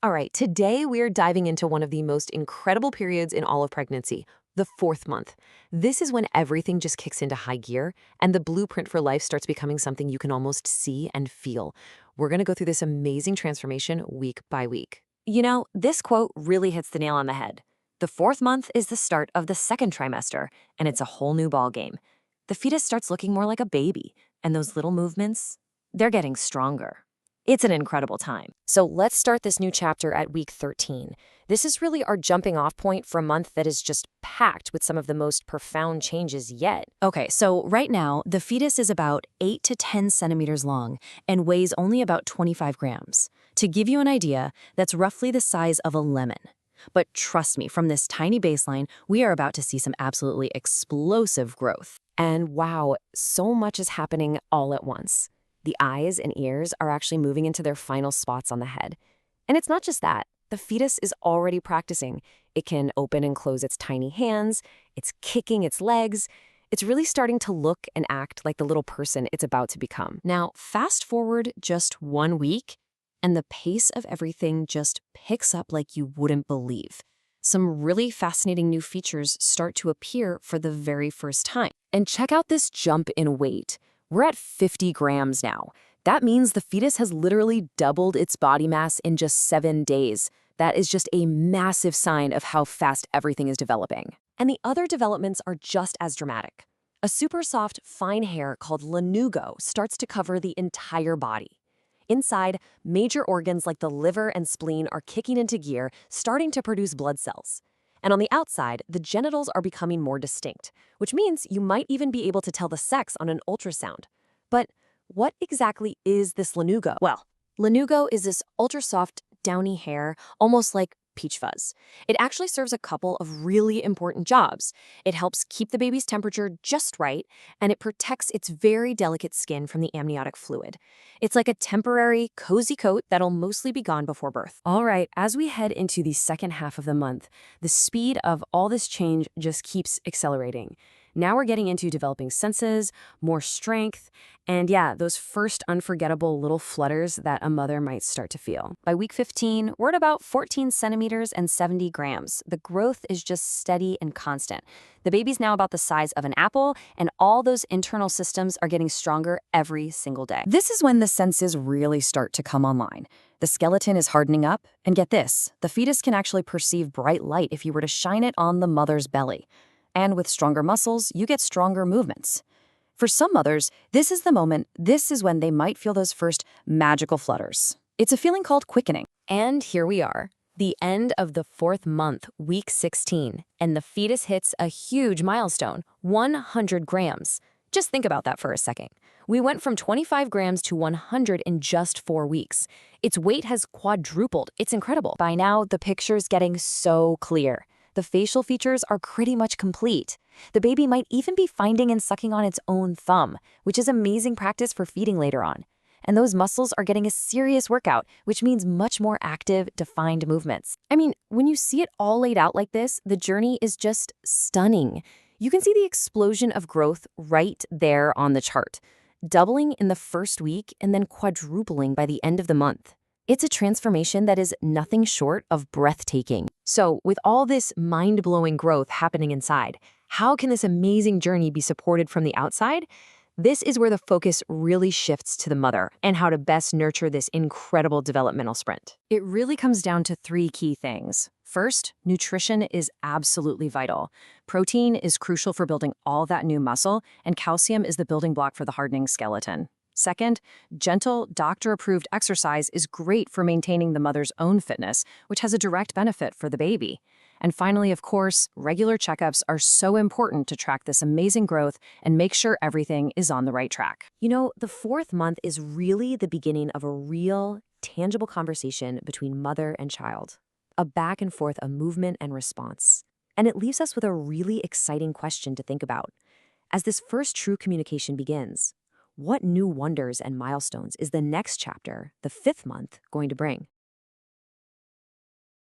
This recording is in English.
All right, today we're diving into one of the most incredible periods in all of pregnancy, the fourth month. This is when everything just kicks into high gear and the blueprint for life starts becoming something you can almost see and feel. We're going to go through this amazing transformation week by week. This quote really hits the nail on the head. The fourth month is the start of the second trimester, and it's a whole new ballgame. The fetus starts looking more like a baby, and those little movements, they're getting stronger. It's an incredible time. So let's start this new chapter at week 13. This is really our jumping off point for a month that is just packed with some of the most profound changes yet. Okay, so right now, the fetus is about 8 to 10 centimeters long and weighs only about 25 grams. To give you an idea, that's roughly the size of a lemon. But trust me, from this tiny baseline, we are about to see some absolutely explosive growth. And wow, so much is happening all at once. The eyes and ears are actually moving into their final spots on the head. And it's not just that. The fetus is already practicing. It can open and close its tiny hands. It's kicking its legs. It's really starting to look and act like the little person it's about to become. Now, fast forward just 1 week, and the pace of everything just picks up like you wouldn't believe. Some really fascinating new features start to appear for the very first time. And check out this jump in weight. We're at 50 grams now. That means the fetus has literally doubled its body mass in just 7 days. That is just a massive sign of how fast everything is developing. And the other developments are just as dramatic. A super soft, fine hair called lanugo starts to cover the entire body. Inside, major organs like the liver and spleen are kicking into gear, starting to produce blood cells. And on the outside, the genitals are becoming more distinct, which means you might even be able to tell the sex on an ultrasound. But what exactly is this lanugo? Well, lanugo is this ultra-soft, downy hair, almost like peach fuzz. It actually serves a couple of really important jobs. It helps keep the baby's temperature just right, and it protects its very delicate skin from the amniotic fluid. It's like a temporary, cozy coat that'll mostly be gone before birth. All right, as we head into the second half of the month, the speed of all this change just keeps accelerating. Now we're getting into developing senses, more strength, and yeah, those first unforgettable little flutters that a mother might start to feel. By week 15, we're at about 14 centimeters and 70 grams. The growth is just steady and constant. The baby's now about the size of an apple, and all those internal systems are getting stronger every single day. This is when the senses really start to come online. The skeleton is hardening up, and get this, the fetus can actually perceive bright light if you were to shine it on the mother's belly. And with stronger muscles, you get stronger movements. For some mothers, this is when they might feel those first magical flutters. It's a feeling called quickening. And here we are, the end of the fourth month, week 16, and the fetus hits a huge milestone, 100 grams. Just think about that for a second. We went from 25 grams to 100 in just 4 weeks. Its weight has quadrupled. It's incredible. By now, the picture's getting so clear. The facial features are pretty much complete. The baby might even be finding and sucking on its own thumb, which is amazing practice for feeding later on. And those muscles are getting a serious workout, which means much more active, defined movements. I mean, when you see it all laid out like this, the journey is just stunning. You can see the explosion of growth right there on the chart, doubling in the first week and then quadrupling by the end of the month. It's a transformation that is nothing short of breathtaking. So, with all this mind-blowing growth happening inside, how can this amazing journey be supported from the outside? This is where the focus really shifts to the mother and how to best nurture this incredible developmental sprint. It really comes down to 3 key things. First, nutrition is absolutely vital. Protein is crucial for building all that new muscle, and calcium is the building block for the hardening skeleton. Second, gentle, doctor-approved exercise is great for maintaining the mother's own fitness, which has a direct benefit for the baby. And finally, of course, regular checkups are so important to track this amazing growth and make sure everything is on the right track. The fourth month is really the beginning of a real, tangible conversation between mother and child. A back and forth of movement and response. And it leaves us with a really exciting question to think about. As this first true communication begins, what new wonders and milestones is the next chapter, the 5th month, going to bring?